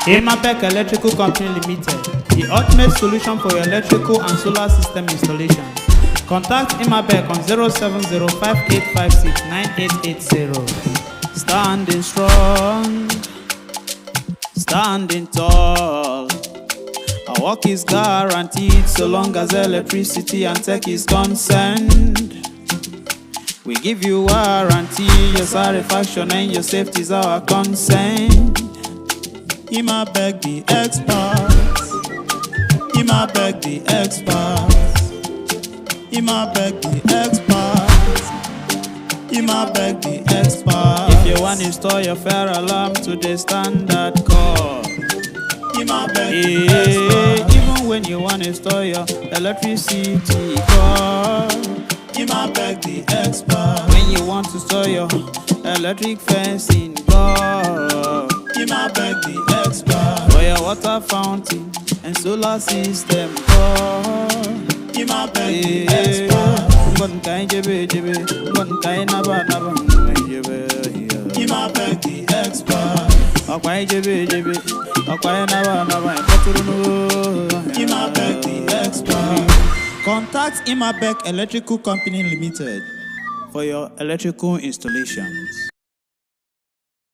Expat Electrical Company Limited, the ultimate solution for your electrical and solar system installation. Contact Expat on 070-5856-9880. Standing strong, standing tall. Our work is guaranteed so long as electricity and tech is concerned. We give you warranty, your satisfaction and your safety is our concern. Expat the experts. Expat the experts. Expat the experts. Expat the experts. If you want to install your fire alarm to the standard call, even when you want to install your electricity call, Expat the expert. When you want to install your electric fencing call, Expat the expert. For your water fountain and solar system call, Expat the expert. Expat the expert. Expat the expert. Contact Expat Electrical Company Limited for your electrical installations.